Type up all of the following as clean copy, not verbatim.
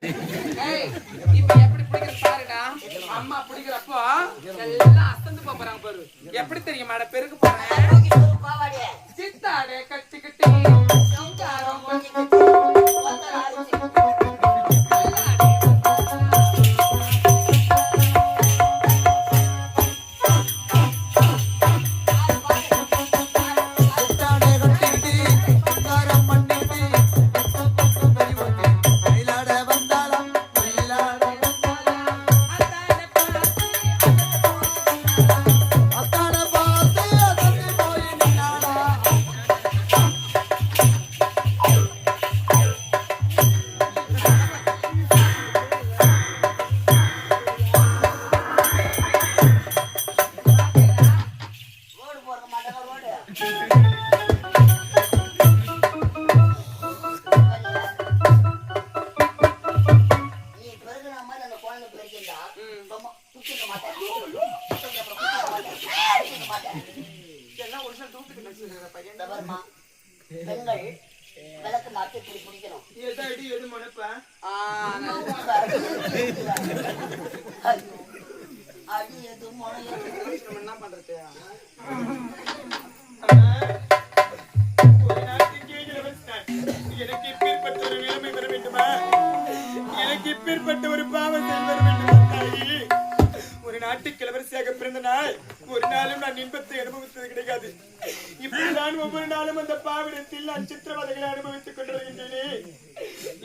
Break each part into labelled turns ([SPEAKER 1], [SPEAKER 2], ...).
[SPEAKER 1] இப்ப எப்படி பிடிக்கிற பாருடா. அம்மா பிடிக்கிறப்போ எல்லாம் அசந்து போறாங்க பாரு. எப்படி தெரியுமா பெருக்கு போறேன் சித்தாடே கட்டிக்கிட்டு
[SPEAKER 2] இப்பேற்பட்ட ஒரு பாவம் செல்வர் வேண்டும் தாயி. ஒரு நாட்டுக்கு இளவரசியாக பிறந்த நாள் ஒரு நாளும் நான் இன்பத்தை அனுபவித்தது கிடைக்காது. இப்படி நான் ஒவ்வொரு நாளும் அந்த பாவிடத்தில் நான் சித்திரவதைகளை அனுபவித்துக் கொண்டு வருகின்றேன்.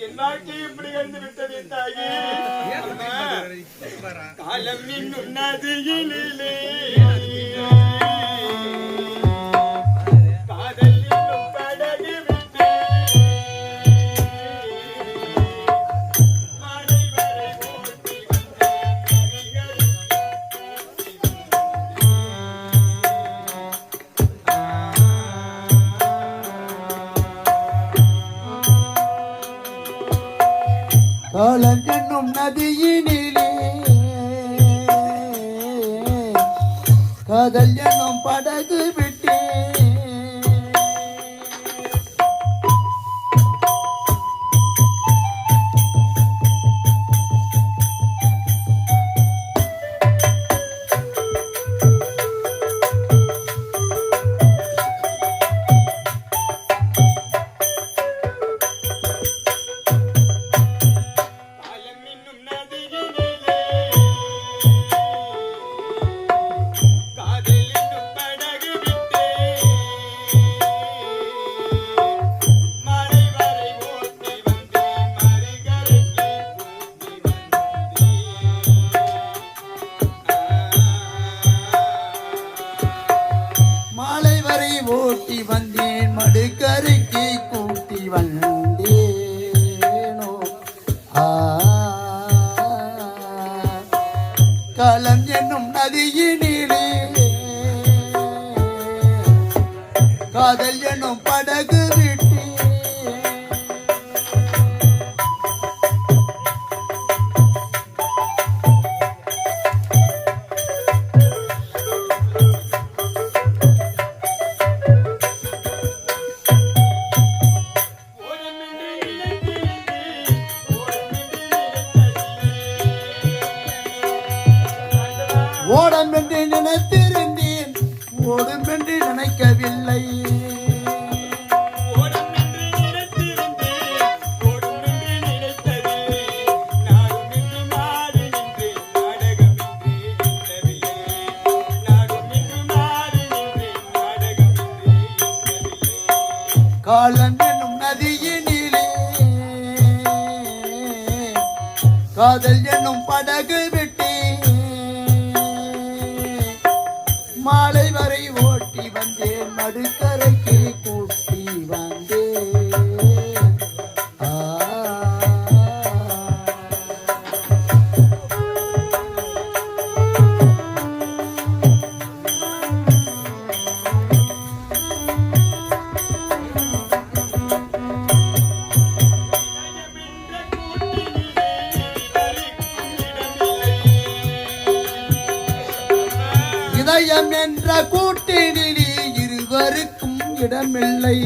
[SPEAKER 2] என் வாழ்க்கை இப்படி கண்டு விட்டது தாயி. காலம் இன்னும் நதியிலே
[SPEAKER 3] காலம் என்னும் நதியினிலே காதல் என்னும் படகு விட்டே ஓட்டி வந்தேன் மடுக்கரைக்கு கூட்டி வந்தேனோ காலம் என்னும் நதியினிலே காதல் என்னும் படகு விட்டு ஓடம் என்று நினைத்திருந்தேன் ஓடும் என்று நினைக்கவில்லை காலம் என்னும் நதியினிலே காதல் என்னும் படகு விட்டு மாலை வரை ஓட்டி வந்தேன் மடுக்கரைக்கு கூட்டி வந்தேன் இதயம் என்ற கூட்டினிலே இருவருக்கும் இடமில்லை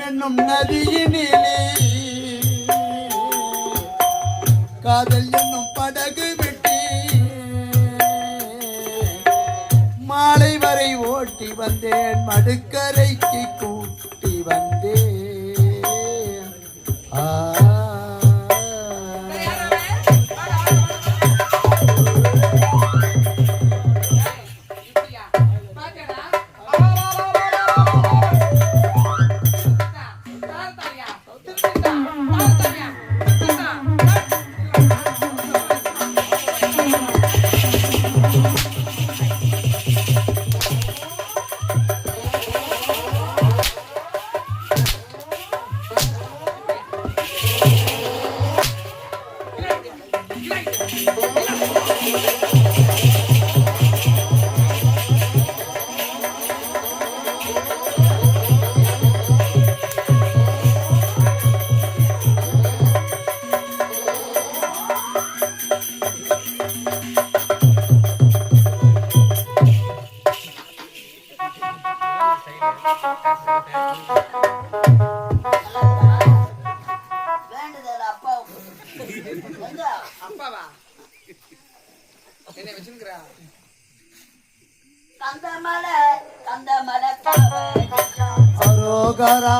[SPEAKER 3] என்னும் நதியினிலே காதல் என்னும் படகு விட்டு மாலை வரை ஓட்டி வந்தேன் மடுக்கரைக்கு கூட்டி வந்தேன்
[SPEAKER 1] அப்பாவா என்ன வச்சிருக்கிறா
[SPEAKER 3] அரோகரா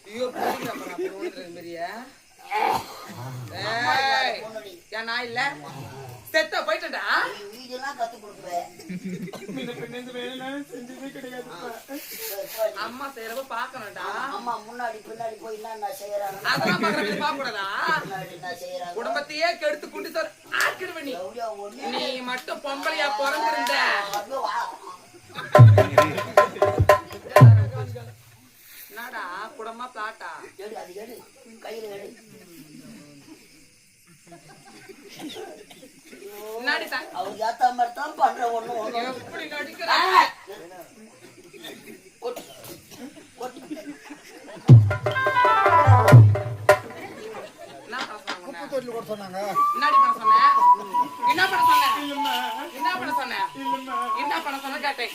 [SPEAKER 1] ஐயோ நான் இல்ல செத்த போயிட்டா
[SPEAKER 4] கத்து கொடுக்குறேன்
[SPEAKER 1] அம்மா செய்யறப்ப பாக்கணும்டா
[SPEAKER 4] அம்மா முன்னாடி பின்னாடி போய் என்ன செய்யறாங்க
[SPEAKER 1] அதெல்லாம் பாக்குறப்ப பாக்க கூடாதா
[SPEAKER 4] என்ன செய்யறாங்க
[SPEAKER 1] குடும்பத்தையே கெடுத்து குண்டு சார் ஆக்கிடுவ நீ மட்டும் பொம்பளையா பிறந்திருந்த என்னடா குடமா பிளாட்டா
[SPEAKER 4] எடு அது எடு கையில எடு அவர் ஏத்த மாதிரி தான் பண்ற ஒண்ணு
[SPEAKER 1] எப்படி நடிக்கிறாங்க என்ன பண்ண சொன்ன கேட்டேன்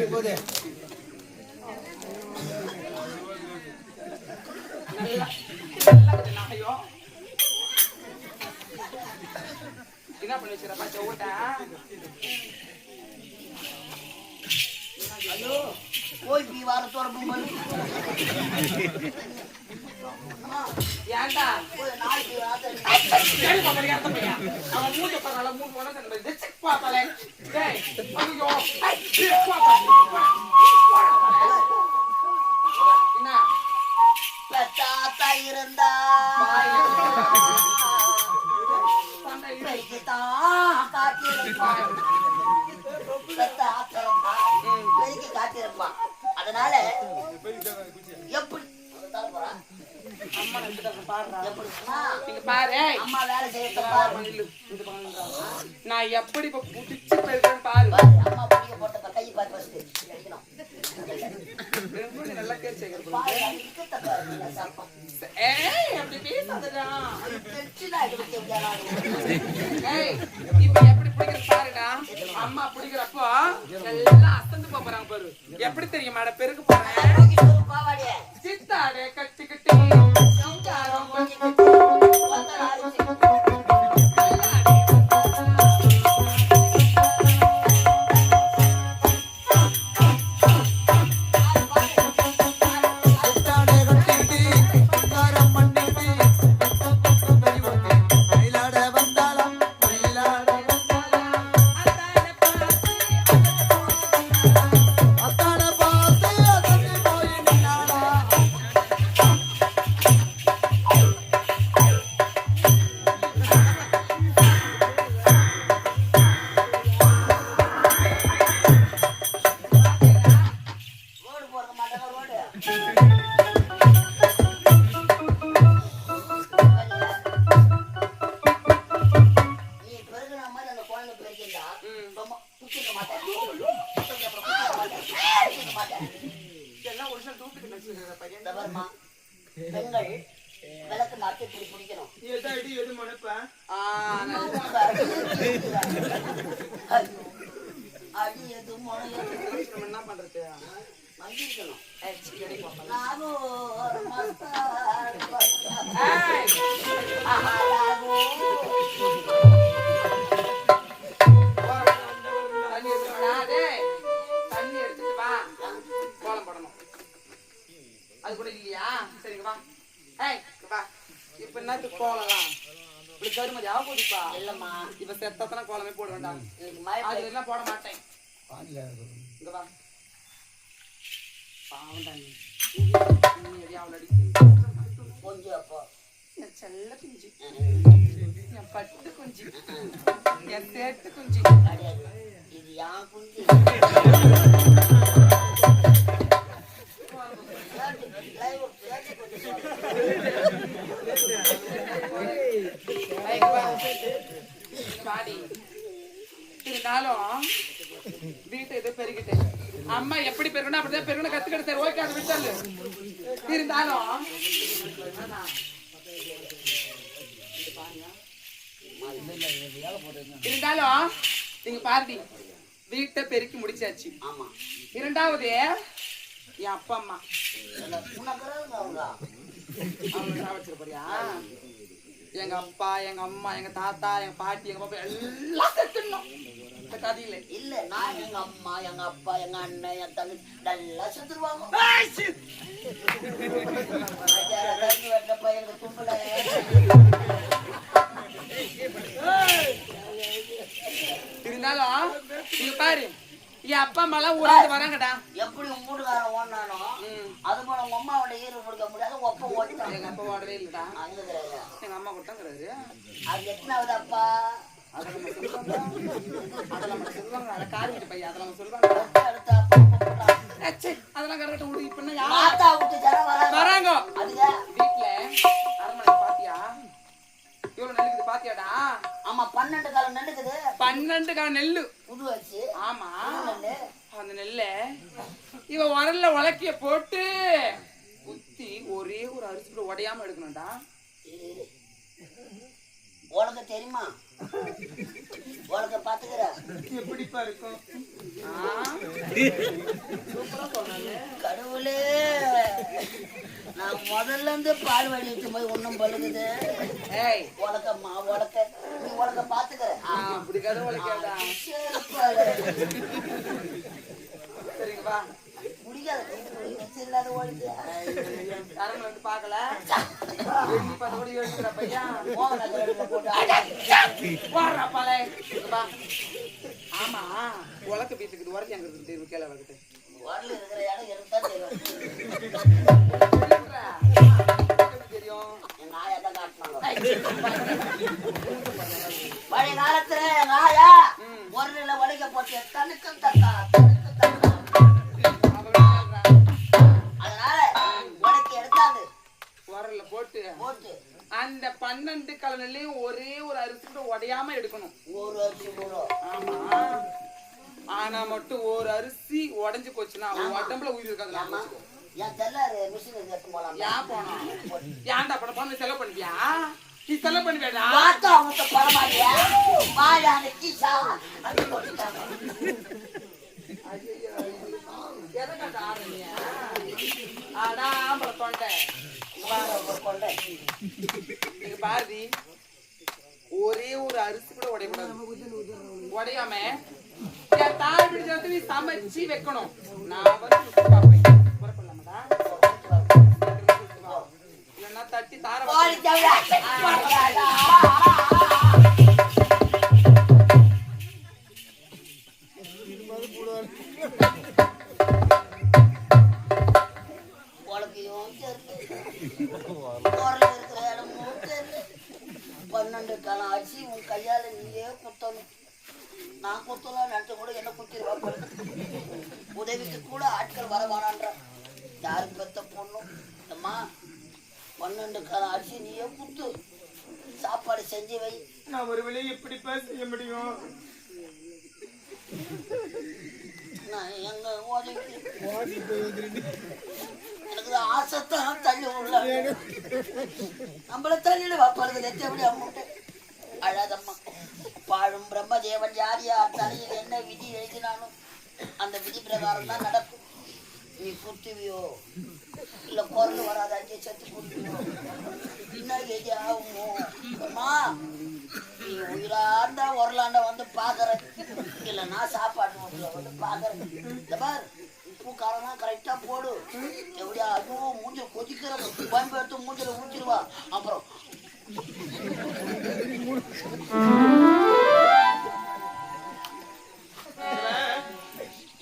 [SPEAKER 3] போதே
[SPEAKER 1] என்ன பண்ணி வச்சிருப்பா சோட்டா
[SPEAKER 4] ஹலோ போய் நீ வாரத்தோட
[SPEAKER 1] ஏன்டா
[SPEAKER 4] நாளைக்கு
[SPEAKER 1] அவன் மூஞ்ச பரவாயில்ல மூணு போன பார்த்தாலே என்ன
[SPEAKER 4] தாத்தா இருந்தா காத்திருப்பான் அதனால எப்படி
[SPEAKER 1] பாரு
[SPEAKER 4] அம்மா வேலை செய்ய
[SPEAKER 1] நான் எப்படி இப்ப புடிச்சு போயிருக்கேன் பாரு
[SPEAKER 4] அம்மா புடிய போட்ட கை பார்த்து
[SPEAKER 1] நல்லா கேட்டு இப்ப எப்படி பிடிக்கிற பாருடா அம்மா பிடிக்கிறப்போ எல்லாம் அசந்து போறாங்க பாரு எப்படி தெரியுமா பெருக்கு போறேன் சித்தாடே கட்டிக்கிட்டு
[SPEAKER 3] அத்தான பார்த்து
[SPEAKER 4] பாருமா பெண்கள் விளக்கு மாற்றி இப்படி பிடிக்கணும்.
[SPEAKER 2] எது அடி எது மனப்பா
[SPEAKER 4] அம்மா உனக்கு அடி எது முனை எது
[SPEAKER 1] என்ன பண்றது
[SPEAKER 4] வந்திருக்கணும்.
[SPEAKER 1] செடி போடலாம்.
[SPEAKER 4] நானும் ஒரு
[SPEAKER 1] ஏய், தண்ணி எடுத்துட்டு வா. டேய், தண்ணி எடுத்துட்டு வா. கோலம் போடணும். அது கூட இல்லையா? சரிங்க வா. ஏய், இங்க வா. இப்ப என்னத்துக்கு கோலம்லாம்? இப்படி கருமதி ஆக போகுதுப்பா.
[SPEAKER 4] இல்லம்மா
[SPEAKER 1] இப்ப செத்தத்தனா கோலமே போட வேண்டாம்.
[SPEAKER 4] எனக்கு மழை
[SPEAKER 1] அது எல்லாம் போட மாட்டேன்.
[SPEAKER 3] பானில இருக்கும்.
[SPEAKER 1] இங்க வா. பாவம் தான் நீ. நீ எதையா அவளை அடிக்க.
[SPEAKER 4] கொஞ்சம் அப்போ
[SPEAKER 1] என் செல்ல குஞ்சு, என் பட்டு குஞ்சு, என் சேட்டு குஞ்சு.
[SPEAKER 4] கிடையாது. இது யான் குஞ்சு.
[SPEAKER 1] பாடி இருந்தாலும் வீட்டை ஏதோ பெருகிட்டேன். அம்மா எப்படி பெருகணும் அப்படிதான் பெருகணும் கத்துக்கிட்டு சரி ஓகே அதை விட்டாலு இருந்தாலும் நீங்க பாருடி வீட்டை பெருக்கி முடிச்சாச்சு.
[SPEAKER 4] ஆமா
[SPEAKER 1] இரண்டாவது என் அப்பா அம்மா
[SPEAKER 4] அவங்க
[SPEAKER 1] அவங்க வச்சிருக்க போறியா? எங்க அப்பா எங்க அம்மா எங்க தாத்தா எங்க பாட்டி எங்க பாப்பா எல்லாம் செத்துடணும் இந்த கதையில.
[SPEAKER 4] இல்ல நான் எங்க அம்மா எங்க அப்பா எங்க அண்ணன் என் தங்கச்சி நல்லா செத்துருவாங்க. வெட்ட பையனுக்கு தும்பல
[SPEAKER 1] இருந்தாலும் நீங்க பாரு என் அப்பா அம்மா எல்லாம் ஊராது வராங்கடா.
[SPEAKER 4] எப்படி உங்க வீட்டுக்காரன் ஓடினானோ அது போல உங்க அம்மாவோட ஈர கொடுக்க முடியாது ஒப்ப ஓடிட்டான்.
[SPEAKER 1] எங்க அப்பா ஓடவே இல்லடா.
[SPEAKER 4] அங்க
[SPEAKER 1] எங்க அம்மா கொடுத்தாங்கிறாரு.
[SPEAKER 4] அது எத்தனாவது அப்பா
[SPEAKER 1] அதெல்லாம் சொல்லுவாங்க. அதை காரி விட்டு பையன் அதெல்லாம் சொல்லுவாங்க.
[SPEAKER 4] அடுத்த அப்பா கூப்பிட்டான்.
[SPEAKER 1] அதெல்லாம் கரெக்டா விடு. இப்ப என்ன யார்
[SPEAKER 4] தாத்தா விட்டு ஜனம் வராங்க.
[SPEAKER 1] வராங்க
[SPEAKER 4] அதுங்க
[SPEAKER 1] வீட்டுல அரண்மனை பாத்தியா? இவ்வளவு நெல்லுக்குது பாத்தியாடா?
[SPEAKER 4] ஆமா 12 காலம் நெல்லுக்குது
[SPEAKER 1] 12 கால நெல்லு
[SPEAKER 4] புது வச்சு
[SPEAKER 1] ஆமா.
[SPEAKER 4] நெல்லு
[SPEAKER 1] அந்த நெல்ல இவ உரல்ல உலக்கிய போட்டு குத்தி ஒரே ஒரு அரிசி உடையாம எடுக்கணும்டா.
[SPEAKER 4] உனக்கு தெரியுமா? உனக்கு பாத்துக்கிற
[SPEAKER 2] எப்படிப்பா இருக்கும்?
[SPEAKER 4] கடவுளே நான் முதல்ல இருந்து பால் வடிட்டு போய் ஒண்ணும் பழுகுது.
[SPEAKER 1] ஏய்
[SPEAKER 4] உனக்கம்மா உனக்க நீ உனக்க பாத்துக்கிற
[SPEAKER 1] அப்படி கதை உழைக்காதா? சரிங்க வா.
[SPEAKER 4] முடிக்காத இல்லாத ஓடுது.
[SPEAKER 1] அரண்மனை வந்து பாக்கல பத்தோட எழுதுற பையன் போடுறா பாலே. வா. ஆமா உலக்க பீத்துக்குது உரக்கு எங்க இருக்கு தெரியும் கேள வகிட்டு
[SPEAKER 4] உடல் இருக்கிற இடம் எனக்கு தான் தெரியும்.
[SPEAKER 1] தெரியும்
[SPEAKER 4] எங்க ஆயா தான் காட்டினாங்க. பழைய காலத்துல எங்க ஆயா உரல உடைக்க போட்டு தனுக்கு தக்கா தனுக்கு தக்கா. அதனால உடைக்க எடுத்தாது
[SPEAKER 1] உரல்ல போட்டு
[SPEAKER 4] போட்டு
[SPEAKER 1] அந்த 12 கலன்லயும் ஒரே ஒரு அரிசி கூட உடையாம எடுக்கணும்.
[SPEAKER 4] ஒரு அரிசி போடும்.
[SPEAKER 1] ஆமா ஆனா மட்டும் ஒரு அரிசி உடைஞ்சு போச்சுன்னா உடம்புல உயிர் இருக்காது.
[SPEAKER 4] என் தெல்லாரு மிஷின் எடுத்து போலாம்.
[SPEAKER 1] ஏன் போனோம்? ஏன்டா பணம் செலவு பண்ணுவியா? நீ செலவு பண்ணுவேடா?
[SPEAKER 4] பார்த்தா அவங்க பரவாயில்லையா வாயானு கீசா அது போட்டுட்டாங்க.
[SPEAKER 1] எதற்காக ஆடுறீங்க? ஆனா ஆம்பளை தொண்டை
[SPEAKER 4] கொண்டை
[SPEAKER 1] நீங்க பாரதி ஒரே ஒரு அரிசி கூட உடையக்கூடாது. உடையாம என் தாய் பிடிச்ச வந்து நீ சமைச்சு வைக்கணும். நான் வந்து பார்ப்பேன். புறப்படலாமாடா? இல்லைன்னா தட்டி தார
[SPEAKER 4] உனக்கு இருக்கிற இடமும் தெரியல. 12 காலம் அரிசி உன் கையால நீயே குத்தணும். நான் குத்தலாம் நினைச்ச கூட என்ன குத்திருவா. உதவிக்கு கூட ஆட்கள் வரவானான்ற யாருக்கு பெத்த பொண்ணும் அம்மா 12 காலம் அரிசி நீயே குத்து சாப்பாடு செஞ்சு வை.
[SPEAKER 2] நான் ஒரு வேலையை எப்படிப்பா செய்ய முடியும்?
[SPEAKER 4] நான் எங்க உதவிக்கு எனக்கு ஆசைத்தான் தள்ளி உள்ள நம்மள தள்ளிடு வாப்பாடுது எப்படி அம்முட்டு அழாதம்மா பாழும் பிரம்மதேவன் யார் யார் தலையில் என்ன விதி எழுதினாலும் அந்த விதி பிரகாரம் தான் நடக்கும். நீ குத்துவியோ இல்ல குரல் வராத அஞ்சு செத்து குடுவியோ என்ன எதி ஆகுமோ அம்மா நீ உயிராண்டா உரலாண்டா வந்து பாக்குற இல்லைன்னா சாப்பாடு வீட்டுல வந்து பாக்குறேன். இந்த பார் உப்பு காரமா கரெக்டா போடு எப்படியா அதுவும் மூஞ்ச கொதிக்கிற பம்பு எடுத்து மூஞ்சில ஊற்றிடுவா. அப்புறம்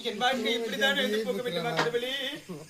[SPEAKER 2] என் வாழ்க்கை இப்படிதான் எழுந்து போக வேண்டும்.